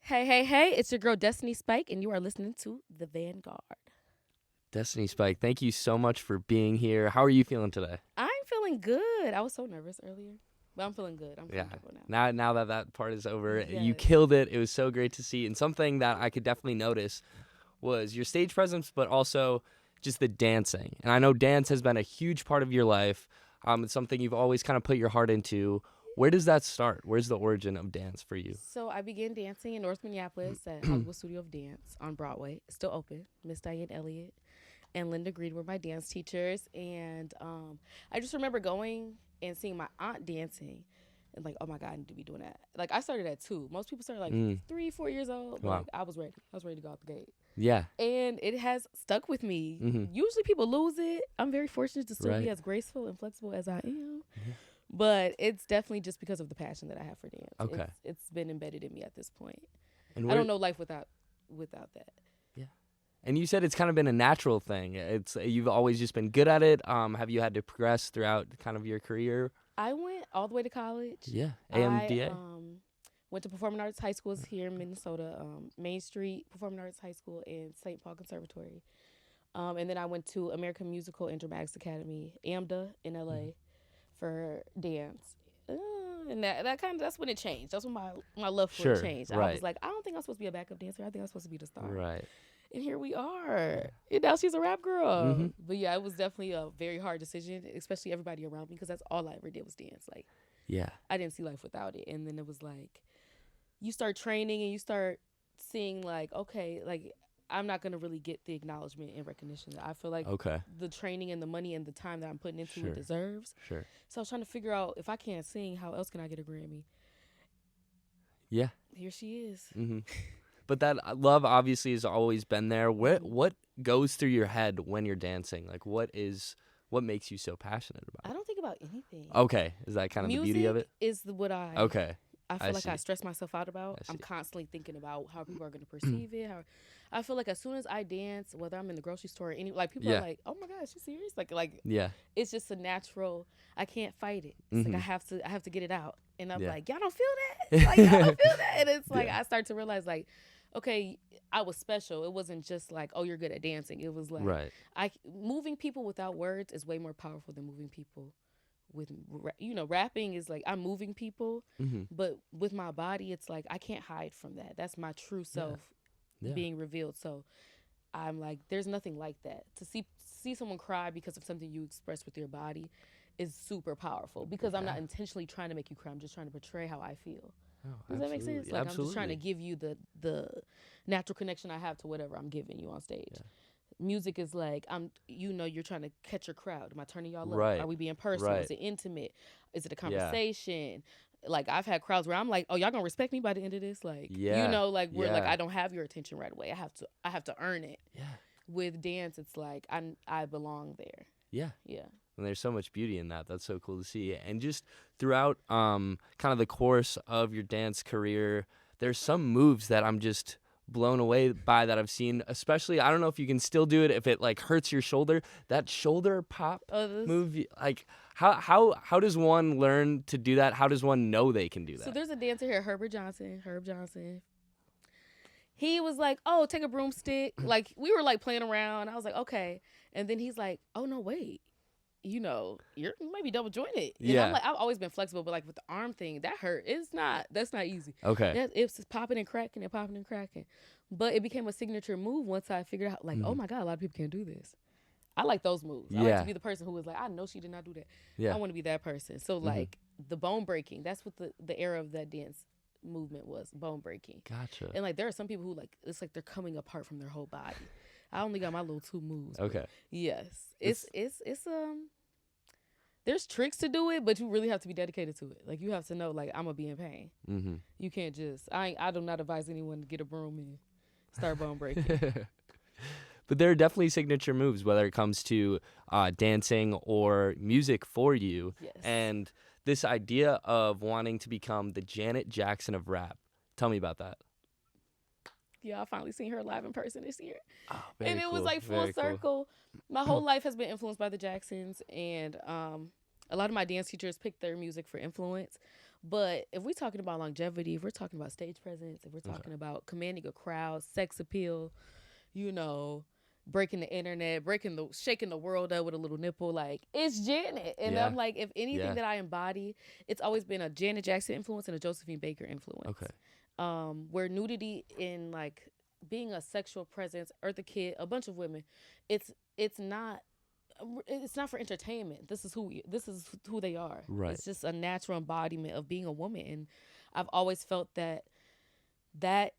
Hey, hey, hey, it's your girl Destiny Spike, and you are listening to The Vanguard. Destiny Spike, thank you so much for being here. How are you feeling today? I'm feeling good. I was so nervous earlier, but I'm feeling good. I'm Yeah. comfortable now. Now that part is over, you Yes. killed it. It was so great to see. And something that I could definitely notice was your stage presence, but also just the dancing. And I know dance has been a huge part of your life. It's something you've always kind of put your heart into. Where does that start? Where's the origin of dance for you? So I began dancing in North Minneapolis at Hollywood Studio of Dance on Broadway. It's still open. Miss Diane Elliott and Linda Green were my dance teachers. And I just remember going and seeing my aunt dancing. And like, oh my God, I need to be doing that. Like, I started at 2. Most people start like 3, 4 years old. But Wow. like, I was ready. I was ready to go out the gate. Yeah. And it has stuck with me. Usually people lose it. I'm very fortunate to still be as graceful and flexible as I am. But it's definitely just because of the passion that I have for dance. Okay. It's been embedded in me at this point. And I don't know life without that. Yeah. And you said it's kind of been a natural thing. You've always just been good at it. Have you had to progress throughout kind of your career? I went all the way to college. Yeah. AMDA? I went to Performing Arts High Schools here in Minnesota, Main Street Performing Arts High School and St. Paul Conservatory. And then I went to American Musical and Dramatics Academy, AMDA, in LA for dance. And that's when it changed. That's when my love for it changed. I was like, I don't think I'm supposed to be a backup dancer. I think I'm supposed to be the star. Right. And here we are. And now she's a rap girl. But yeah, it was definitely a very hard decision, especially everybody around me, because that's all I ever did was dance. Like, yeah, I didn't see life without it. And then it was like, you start training and you start seeing like, okay, like I'm not going to really get the acknowledgement and recognition that I feel like the training and the money and the time that I'm putting into it deserves. Sure. So I was trying to figure out, if I can't sing, how else can I get a Grammy? Yeah. Here she is. But that love obviously has always been there. What goes through your head when you're dancing? Like, what makes you so passionate about it? I don't think about anything. Okay. Is that kind of the beauty of it? Music is what I feel like I stress myself out about. I'm constantly thinking about how people are going to perceive it. How I feel like as soon as I dance, whether I'm in the grocery store or any, like people are like, "Oh my God, is she serious?" Like yeah, it's just a natural. I can't fight it. It's like I have to get it out, and I'm like, y'all don't feel that. Like y'all don't feel that, and it's like I start to realize like, okay, I was special. It wasn't just like, oh, you're good at dancing. It was like moving people without words is way more powerful than moving people with, rapping is like I'm moving people, but with my body, it's like I can't hide from that. That's my true self being revealed. So I'm like, there's nothing like that. To see someone cry because of something you express with your body is super powerful, because I'm not intentionally trying to make you cry. I'm just trying to portray how I feel. Does that make sense? Like, I'm just trying to give you the natural connection I have to whatever I'm giving you on stage. Music is like, you're trying to catch your crowd. Am I turning y'all up? Are we being personal? Is it intimate? Is it a conversation? Like, I've had crowds where I'm like, oh, y'all gonna respect me by the end of this? Like, like where like I don't have your attention right away. I have to earn it. Yeah. With dance, it's like I belong there. Yeah. Yeah. And there's so much beauty in that. That's so cool to see. And just throughout kind of the course of your dance career, there's some moves that I'm just blown away by that I've seen. Especially, I don't know if you can still do it if it like hurts your shoulder. That shoulder pop move, like how does one learn to do that? How does one know they can do that? So there's a dancer here, Herb Johnson. He was like, oh, take a broomstick. Like, we were like playing around. I was like, okay. And then he's like, oh no, wait. You might be double jointed. And I'm like, I've always been flexible, but like with the arm thing, that hurt. That's not easy. Okay. It's popping and cracking and popping and cracking. But it became a signature move once I figured out, like, oh my God, a lot of people can't do this. I like those moves. I like to be the person who was like, I know she did not do that. Yeah. I want to be that person. So like the bone breaking, that's what the era of that dance movement was, bone breaking. Gotcha. And like there are some people who like, it's like they're coming apart from their whole body. I only got my little 2 moves. Okay. Yes. It's there's tricks to do it, but you really have to be dedicated to it. Like, you have to know, like, I'm gonna be in pain. You can't just I do not advise anyone to get a broom and start bone breaking. But there are definitely signature moves, whether it comes to dancing or music for you. Yes. And this idea of wanting to become the Janet Jackson of rap. Tell me about that. Yeah, I finally seen her live in person this year. Oh, and it was like full circle. Cool. My whole life has been influenced by the Jacksons, and a lot of my dance teachers picked their music for influence. But if we're talking about longevity, if we're talking about stage presence, if we're talking about commanding a crowd, sex appeal, you know, breaking the internet, shaking the world up with a little nipple, like, it's Janet. And I'm like, if anything that I embody, it's always been a Janet Jackson influence and a Josephine Baker influence. Where nudity in like being a sexual presence, Eartha Kitt, a bunch of women, it's not for entertainment. This is who they are. Right. It's just a natural embodiment of being a woman. And I've always felt that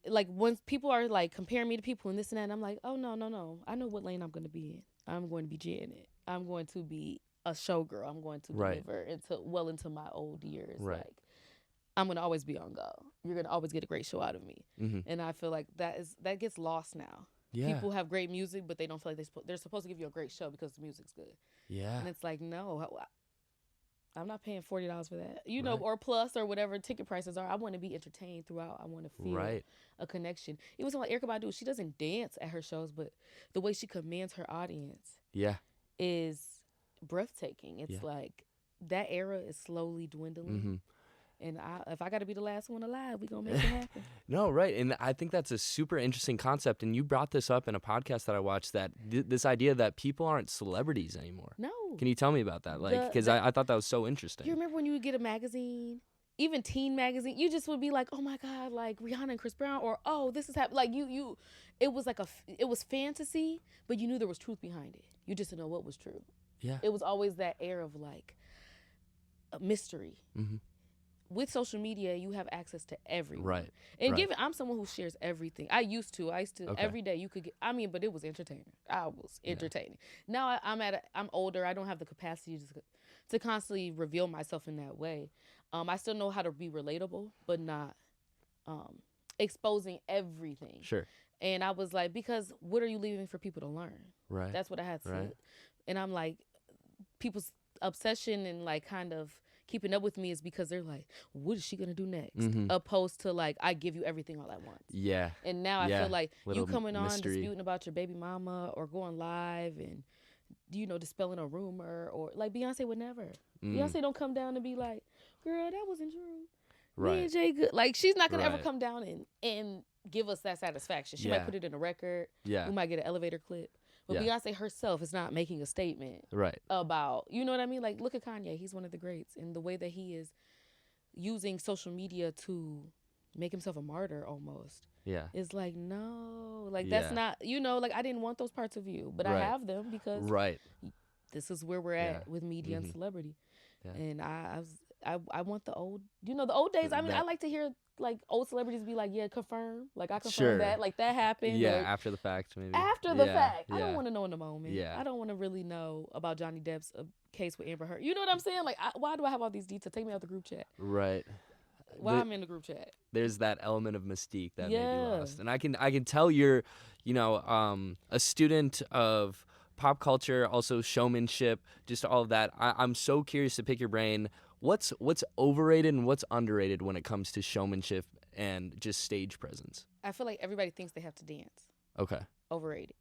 like when people are like comparing me to people and this and that, I'm like, oh no, I know what lane I'm going to be in. I'm going to be Janet. I'm going to be a showgirl. I'm going to deliver into my old years. Right. Like, I'm going to always be on go. You're going to always get a great show out of me. And I feel like that gets lost now. People have great music, but they don't feel like they're supposed to give you a great show because the music's good. And it's like, no, I'm not paying $40 for that, you know, or plus or whatever ticket prices are. I want to be entertained throughout. I want to feel a connection. It was like Erykah Badu. She doesn't dance at her shows, but the way she commands her audience is breathtaking. It's like that era is slowly dwindling. And if I got to be the last one alive, we going to make it happen. No, right. And I think that's a super interesting concept. And you brought this up in a podcast that I watched, that this idea that people aren't celebrities anymore. No. Can you tell me about that? Like, because I thought that was so interesting. You remember when you would get a magazine, even teen magazine, you just would be like, oh my God, like Rihanna and Chris Brown, or, oh, this is happening. Like it was like it was fantasy, but you knew there was truth behind it. You just didn't know what was true. Yeah. It was always that air of like a mystery. With social media, you have access to everyone. Right. And I'm someone who shares everything. I used to every day you could get, but it was entertaining. I was entertaining. Now I'm older. I don't have the capacity to constantly reveal myself in that way. I still know how to be relatable, but not exposing everything. Sure. And I was like, because what are you leaving for people to learn? Right. That's what I had to. Right. And I'm like, people's obsession and like kind of keeping up with me is because they're like, what is she gonna do next? Opposed to like, I give you everything all at once. Yeah. And now I feel like you coming on disputing about your baby mama or going live and, you know, dispelling a rumor, or like Beyonce would never. Beyonce don't come down and be like, girl, that wasn't true. Right. Me and Jay good. Like, she's not gonna ever come down and give us that satisfaction. She might put it in a record. Yeah. We might get an elevator clip. But Beyonce herself is not making a statement about, you know what I mean? Like, look at Kanye. He's one of the greats. And the way that he is using social media to make himself a martyr almost. Yeah. It's like, no. Like, that's not, you know, like, I didn't want those parts of you. But I have them because this is where we're at with media and celebrity. Yeah. And I want the old, you know, the old days. I mean, I like to hear like old celebrities be like, yeah, confirm. Like, I confirm that. Like, that happened. Yeah, like, after the fact, maybe. After the fact. I don't want to know in the moment. Yeah. I don't want to really know about Johnny Depp's case with Amber Heard. You know what I'm saying? Like, why do I have all these details? Take me out the group chat. Right. Why I'm in the group chat. There's that element of mystique that may be lost. And I can tell you're, you know, a student of pop culture, also showmanship, just all of that. I'm so curious to pick your brain. What's overrated and what's underrated when it comes to showmanship and just stage presence? I feel like everybody thinks they have to dance. Okay. Overrated.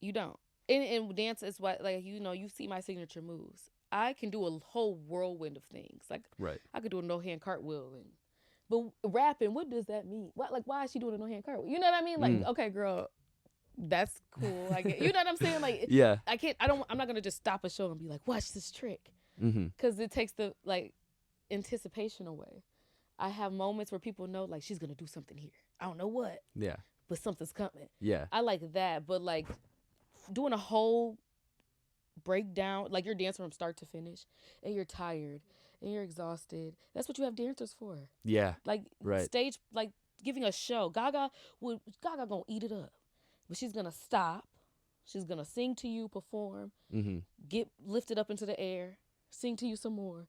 You don't. And dance is what, like, you know, you see my signature moves. I can do a whole whirlwind of things. Like, I could do a no-hand cartwheel. But rapping, what does that mean? Why is she doing a no-hand cartwheel? You know what I mean? Like, okay, girl, that's cool. I get, you know what I'm saying? Like, I'm not going to just stop a show and be like, watch this trick. Because it takes the like anticipation away. I have moments where people know like she's gonna do something here. I don't know what. Yeah. But something's coming. Yeah. I like that, but like doing a whole breakdown, like you're dancing from start to finish, and you're tired and you're exhausted. That's what you have dancers for. Yeah. Like stage, like giving a show. Gaga gonna eat it up, but she's gonna stop. She's gonna sing to you, perform, get lifted up into the air. Sing to you some more,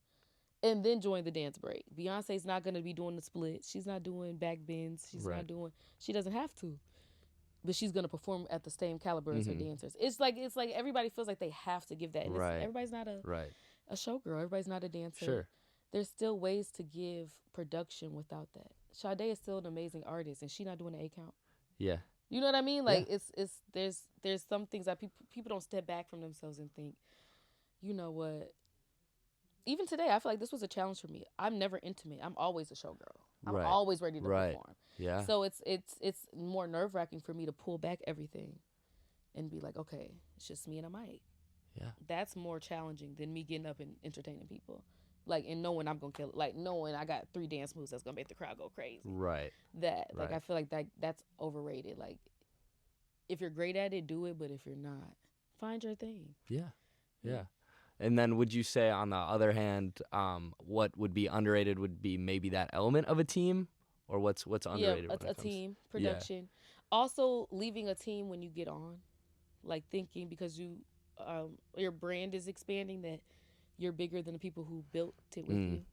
and then join the dance break. Beyonce's not going to be doing the split. She's not doing back bends. She doesn't have to, but she's going to perform at the same caliber as her dancers. It's like everybody feels like they have to give that. And everybody's not a showgirl. Everybody's not a dancer. Sure. There's still ways to give production without that. Sade is still an amazing artist, and she's not doing an A count. Yeah. You know what I mean? Like there's some things that people don't step back from themselves and think, you know what? even today, I feel like this was a challenge for me. I'm never intimate. I'm always a showgirl. I'm Right. always ready to Right. perform. Yeah. So it's more nerve-wracking for me to pull back everything and be like, okay, it's just me and a mic. Yeah. That's more challenging than me getting up and entertaining people. Like, and knowing I'm gonna kill it. Like, knowing I got 3 dance moves that's gonna make the crowd go crazy. Right. Like, I feel like that's overrated. Like, if you're great at it, do it. But if you're not, find your thing. Yeah. Yeah. And then would you say, on the other hand, what would be underrated would be maybe that element of a team, or what's underrated? Yeah, a team production. Yeah. Also, leaving a team when you get on, like thinking because your brand is expanding that you're bigger than the people who built it with you.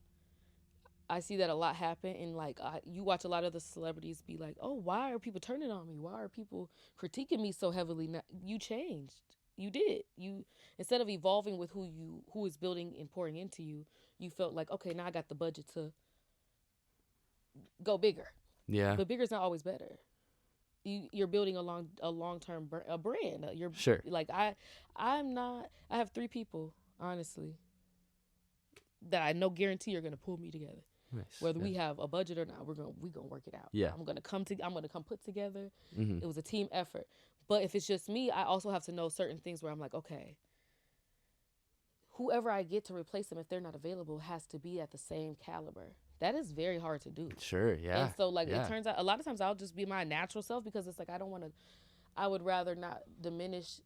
I see that a lot happen, and like you watch a lot of the celebrities be like, "Oh, why are people turning on me? Why are people critiquing me so heavily?" Now, you changed. You did. You, instead of evolving with who is building and pouring into you, you felt like, okay, now I got the budget to go bigger. Yeah. But bigger is not always better. You're building a long term brand. You're sure. Like I have 3 people honestly that I know guarantee are gonna pull me together. Nice. Whether we have a budget or not, we're gonna work it out. Yeah. I'm gonna come put together. Mm-hmm. It was a team effort. But if it's just me, I also have to know certain things where I'm like, okay, whoever I get to replace them, if they're not available, has to be at the same caliber. That is very hard to do. Sure, yeah. And so, like, it turns out a lot of times I'll just be my natural self because it's like I would rather not diminish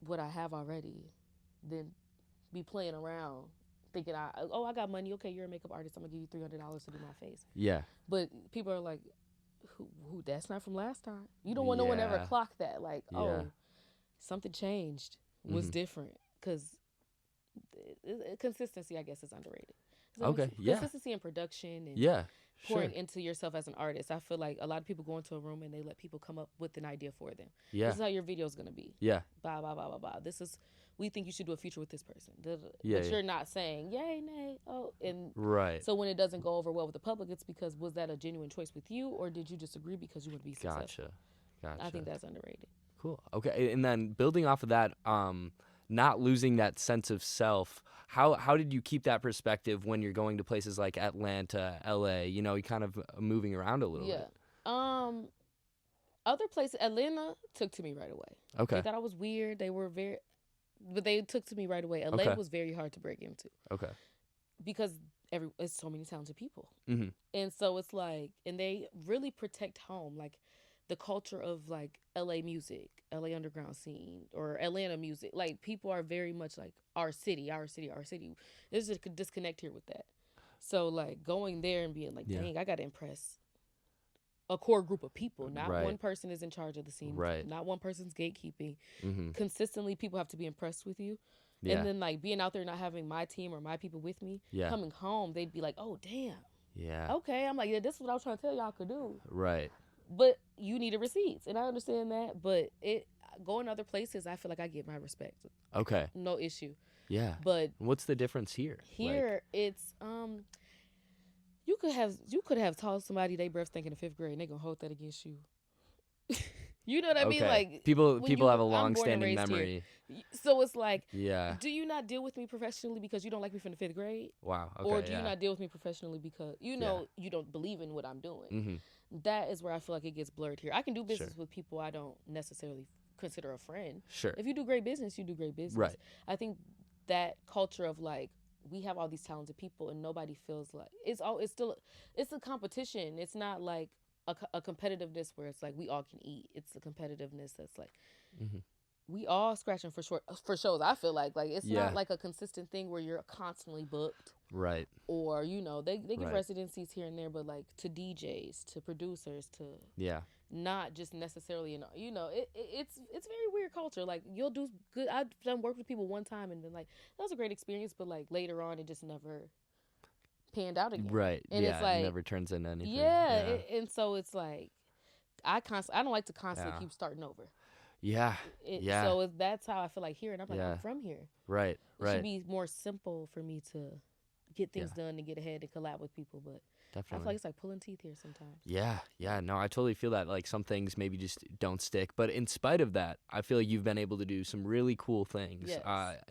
what I have already than be playing around thinking, I got money. Okay, you're a makeup artist. I'm going to give you $300 to do my face. Yeah. But people are like, who that's not from last time. You don't want no one ever clock that. Like, something changed, was different. Because consistency, I guess, is underrated. Okay, Consistency in production and pouring into yourself as an artist. I feel like a lot of people go into a room and they let people come up with an idea for them. Yeah. This is how your video is going to be. Yeah. Blah, blah, blah, blah, blah. We think you should do a feature with this person. Yeah, but you're not saying, yay, nay, oh. And right. So when it doesn't go over well with the public, it's because was that a genuine choice with you or did you disagree because you want to be successful? Gotcha. I think that's underrated. Cool. Okay. And then building off of that, not losing that sense of self, how did you keep that perspective when you're going to places like Atlanta, LA, you kind of moving around a little bit? Other places, Atlanta took to me right away. Okay. They thought I was weird. But they took to me right away. LA was very hard to break into. Okay. Because it's so many talented people. Mm-hmm. And so it's like, and they really protect home. Like, the culture of like LA music, LA underground scene, or Atlanta music. Like, people are very much like our city. There's a disconnect here with that. So like going there and being like, dang, I gotta impress a core group of people. Not one person is in charge of the scene. Right. Not one person's gatekeeping. Mm-hmm. Consistently, people have to be impressed with you. Yeah. And then like being out there not having my team or my people with me, coming home, they'd be like, oh damn. Yeah. Okay. I'm like, this is what I was trying to tell y'all could do. Right. But you needed receipts, and I understand that. But going other places, I feel like I get my respect. Okay. No issue. Yeah. But what's the difference here? Here, it's you could have taught somebody they breath thinking in 5th grade, and they gonna hold that against you. You know what I mean? Like people have a long-standing memory. Here. So it's like, yeah. Do you not deal with me professionally because you don't like me from the 5th grade? Wow. Okay. Or do you not deal with me professionally because you don't believe in what I'm doing? Mm-hmm. That is where I feel like it gets blurred here. I can do business with people I don't necessarily consider a friend. Sure. If you do great business, you do great business. Right. I think that culture of like, we have all these talented people and nobody feels like it's a competition. It's not like a competitiveness where it's like we all can eat. It's a competitiveness that's like we all scratching for shows. I feel like it's not like a consistent thing where you're constantly booked. Right. Or they give residencies here and there, but like to DJs, to producers, to not just necessarily it's very weird culture. Like you'll do good. I've done work with people one time and been like, that was a great experience, but like later on it just never panned out again. Right. And it's like, it never turns into anything. Yeah. And so it's like I don't like to constantly keep starting over. Yeah. So that's how I feel like here, and I'm like, I'm from here. Right. It should be more simple for me to get things done and get ahead and collab with people, but Definitely. I feel like it's like pulling teeth here sometimes. Yeah. No, I totally feel that. Like some things maybe just don't stick. But in spite of that, I feel like you've been able to do some really cool things. Yes.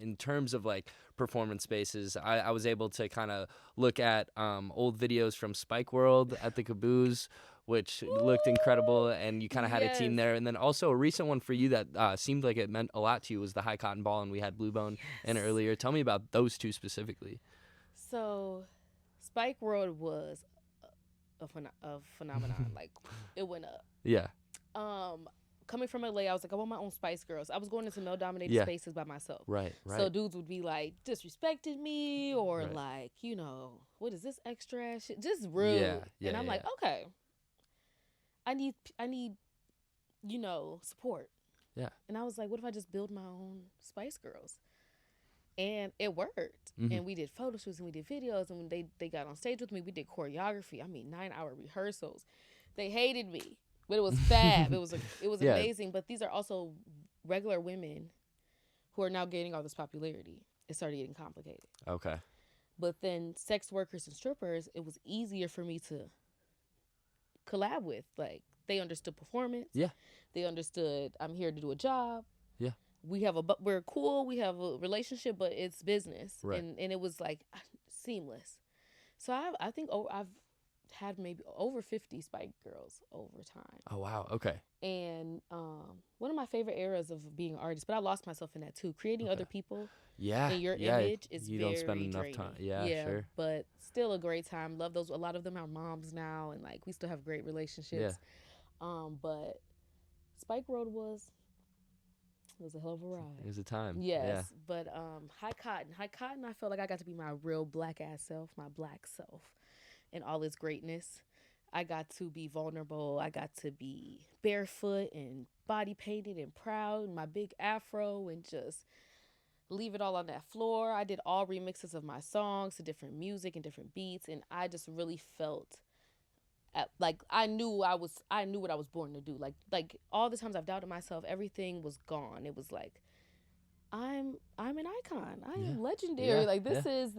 In terms of like performance spaces, I was able to kind of look at old videos from Spike World at the Caboose, which looked incredible. And you kind of had a team there. And then also a recent one for you that seemed like it meant a lot to you was the High Cotton Ball. And we had Blue Bone in earlier. Tell me about those two specifically. So Spike World was a phenomenon. Like, it went up. Yeah. Coming from LA, I was like, I want my own Spice Girls. I was going into male-dominated spaces by myself. Right. So dudes would be like, disrespected me, or Right. like, what is this extra shit? Just rude. Yeah, and I'm like, okay, I need, support. Yeah. And I was like, what if I just build my own Spice Girls? And it worked. Mm-hmm. And we did photo shoots and we did videos. And when they got on stage with me, we did choreography. 9-hour rehearsals. They hated me, but it was fab. It was amazing. But these are also regular women who are now gaining all this popularity. It started getting complicated. Okay. But then sex workers and strippers, it was easier for me to collab with. Like, they understood performance. Yeah. They understood I'm here to do a job. Yeah. We're cool. We have a relationship, but it's business. Right. And it was like seamless. So I think I've had maybe over 50 Spike Girls over time. Oh, wow. Okay. And one of my favorite eras of being an artist, but I lost myself in that too. Creating other people in your image is you very don't spend enough draining. time. Yeah, sure. But still a great time. Love those. A lot of them are moms now, and like we still have great relationships. But Spike World was a hell of a ride. It was a time. Yes. Yeah. But High Cotton, I felt like I got to be my real black ass self, my black self, and all its greatness. I got to be vulnerable. I got to be barefoot and body painted and proud, and my big afro, and just leave it all on that floor. I did all remixes of my songs to different music and different beats, and I just really felt like I knew what I was born to do. Like all the times I've doubted myself, everything was gone. It was like I'm an icon. I am legendary. Like this is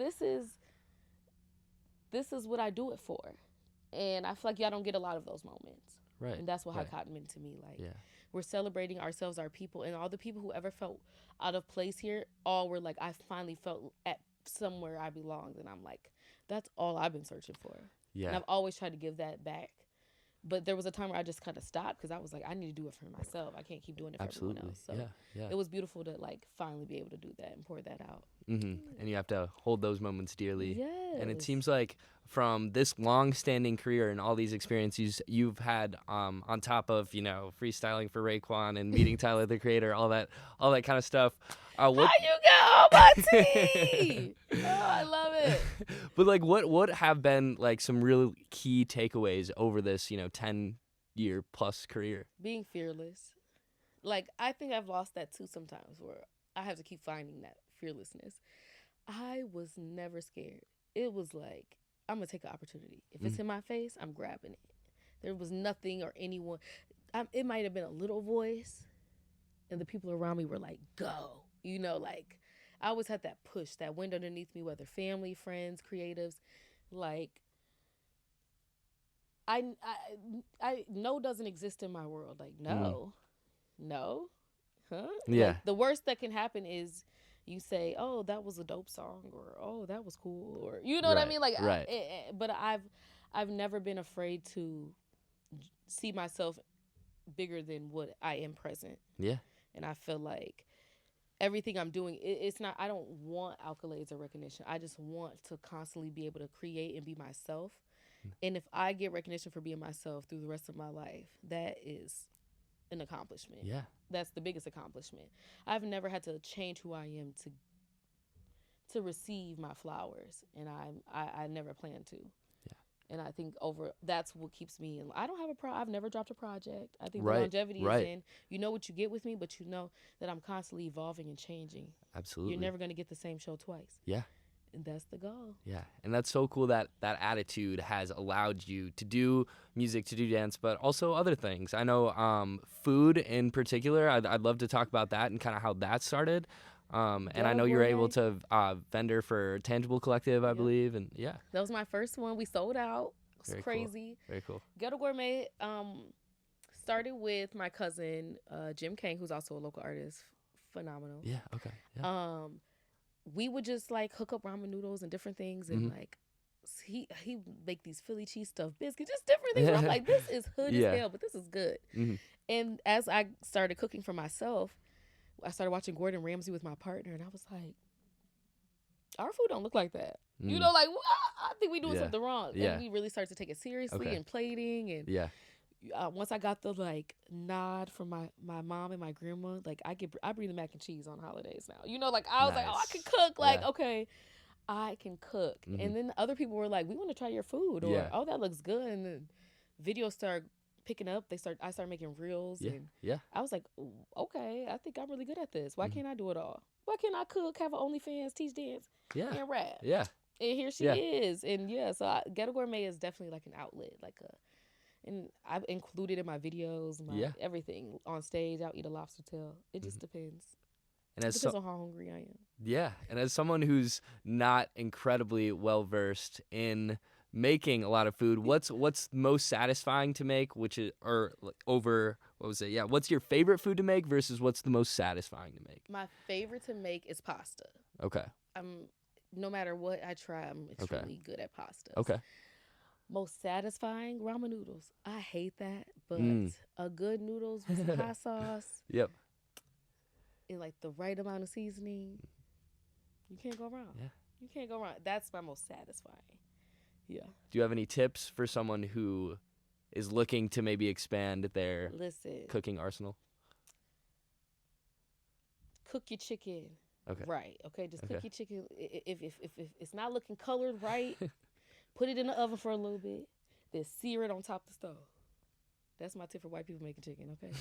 what I do it for. And I feel like y'all don't get a lot of those moments. Right. And that's what High Cotton meant to me. Like, yeah. We're celebrating ourselves, our people, and all the people who ever felt out of place here, all were like, I finally felt at somewhere I belonged. And I'm like, that's all I've been searching for. Yeah. And I've always tried to give that back. But there was a time where I just kind of stopped because I was like, I need to do it for myself. I can't keep doing it for everyone else. So it was beautiful to like finally be able to do that and pour that out. Mm-hmm. And you have to hold those moments dearly. Yes. And it seems like from this long-standing career and all these experiences you've had, on top of freestyling for Raekwon and meeting Tyler the Creator, all that kind of stuff. How you go, Maki? Oh, I love it. But like, what have been like some real key takeaways over this 10-year plus career? Being fearless. Like, I think I've lost that too sometimes, where I have to keep finding that fearlessness. I was never scared. It was like, I'm gonna take an opportunity. If it's in my face, I'm grabbing it. There was nothing or anyone. It might have been a little voice, and the people around me were like, "Go!" Like I always had that push, that wind underneath me, whether family, friends, creatives. Like I no doesn't exist in my world. Like no, huh? Yeah. Like, the worst that can happen is you say, "Oh, that was a dope song," or "Oh, that was cool," or what I mean. Like, right. But I've never been afraid to see myself bigger than what I am present. Yeah. And I feel like everything I'm doing, it's not. I don't want accolades or recognition. I just want to constantly be able to create and be myself. And if I get recognition for being myself through the rest of my life, that is an accomplishment. Yeah. That's the biggest accomplishment. I've never had to change who I am to receive my flowers, and I never plan to. Yeah. And I think that's what keeps me in. I don't have I've never dropped a project. I think the longevity is in, you know what you get with me, but you know that I'm constantly evolving and changing. Absolutely. You're never going to get the same show twice. Yeah. And that's the goal. Yeah, and that's so cool that attitude has allowed you to do music, to do dance, but also other things. I know food in particular, I'd love to talk about that and kind of how that started. And I know you were able to vendor for Tangible Collective, I believe, and yeah. That was my first one. We sold out. It's Very crazy. Cool. Very cool. Ghetto Gourmet started with my cousin Chumklang, who's also a local artist. Phenomenal. Yeah. Okay. Yeah. We would just like hook up ramen noodles and different things, and like he make these Philly cheese stuffed biscuits, just different things. I'm like, this is hood as hell, but this is good. And as I started cooking for myself, I started watching Gordon Ramsay with my partner, and I was like, our food don't look like that. You know, like, I think we doing something wrong. And we really started to take it seriously and plating. And once I got the like nod from my mom and my grandma, like I bring the mac and cheese on holidays now. You know, like I was like, oh, I can cook. Like, okay, I can cook. And then other people were like, we want to try your food, or oh, that looks good. And then videos start picking up. I started making reels, and I was like, okay, I think I'm really good at this. Why can't I do it all? Why can't I cook, have an OnlyFans, teach dance, and rap? Yeah. And here she is. And so Ghetto Gourmet is definitely like an outlet, and I've included in my videos, everything on stage. I'll eat a lobster tail. It just depends. And it depends on how hungry I am. Yeah, and as someone who's not incredibly well versed in making a lot of food, what's most satisfying to make, what's your favorite food to make versus what's the most satisfying to make? My favorite to make is pasta. Okay. No matter what I try, I'm extremely good at pasta. Okay. Most satisfying, ramen noodles. I hate that, but a good noodles with some hot sauce. Yep. And like the right amount of seasoning, you can't go wrong. Yeah. You can't go wrong. That's my most satisfying. Yeah. Do you have any tips for someone who is looking to maybe expand their cooking arsenal? Cook your chicken. Okay. Right. Okay. Just cook your chicken. If it's not looking colored right, put it in the oven for a little bit. Then sear it on top of the stove. That's my tip for white people making chicken. Okay.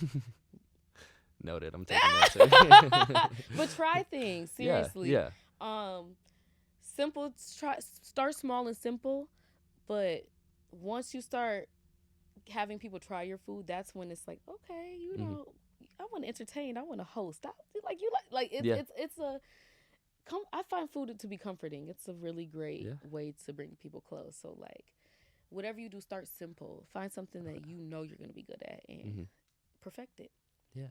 Noted. I'm taking that. But try things seriously. Yeah. Simple. Start small and simple, but once you start having people try your food, that's when it's like, okay, you know, I want to entertain. I want to host. I find food to be comforting. It's a really great way to bring people close. So like, whatever you do, start simple. Find something that you know you're going to be good at and perfect it. Yeah.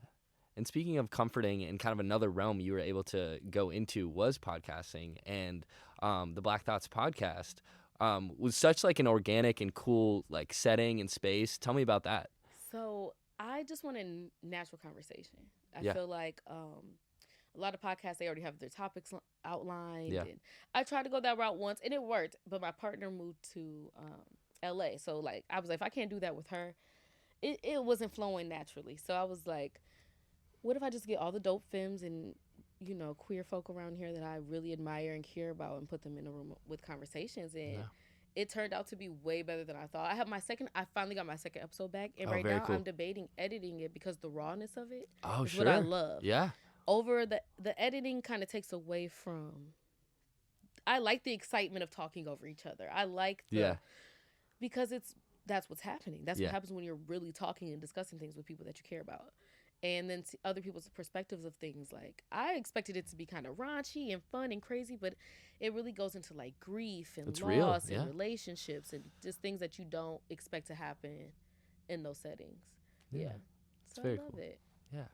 And speaking of comforting, and kind of another realm you were able to go into was podcasting, and the Black Thoughts podcast was such like an organic and cool like setting and space. Tell me about that. So I just want a natural conversation. I feel like a lot of podcasts, they already have their topics outlined. Yeah. And I tried to go that route once, and it worked, but my partner moved to LA. So like I was like, if I can't do that with her, it wasn't flowing naturally. So I was like, what if I just get all the dope femmes and, you know, queer folk around here that I really admire and care about and put them in a room with conversations? And it turned out to be way better than I thought. I finally got my second episode back. And right now I'm debating editing it because the rawness of it is what I love. Yeah. Over the editing kind of takes away from, I like the excitement of talking over each other. I like because that's what's happening. That's what happens when you're really talking and discussing things with people that you care about. And then other people's perspectives of things. Like, I expected it to be kind of raunchy and fun and crazy, but it really goes into like grief and loss and relationships and just things that you don't expect to happen in those settings. Yeah. So I love it. Yeah.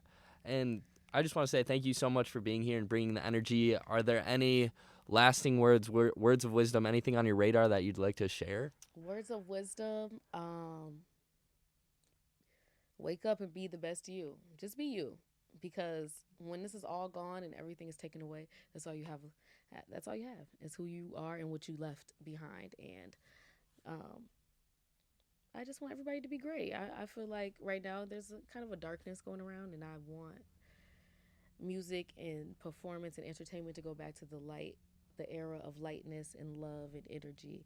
And I just want to say thank you so much for being here and bringing the energy. Are there any lasting words of wisdom, anything on your radar that you'd like to share? Words of wisdom, wake up and be the best you. Just be you. Because when this is all gone and everything is taken away, that's all you have. That's all you have. It's who you are and what you left behind. And I just want everybody to be great. I feel like right now there's kind of a darkness going around, and I want music and performance and entertainment to go back to the light, the era of lightness and love and energy.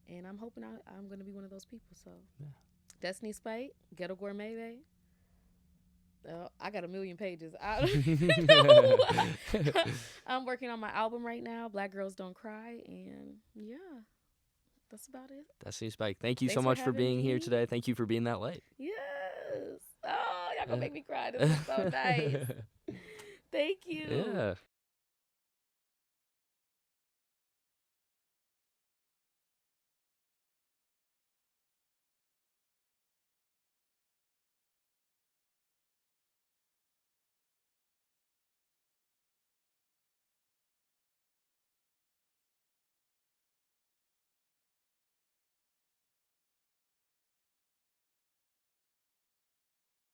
And I'm hoping I'm going to be one of those people. So, Destiny Spite, Ghetto Gourmet, babe. I got 1 million pages. I don't know. I'm working on my album right now, Black Girls Don't Cry. And, that's about it. Destiny Spike, thank you so much for being here today. Thank you for being that late. Yes. Oh, y'all going to make me cry. This is so nice. Thank you. Yeah.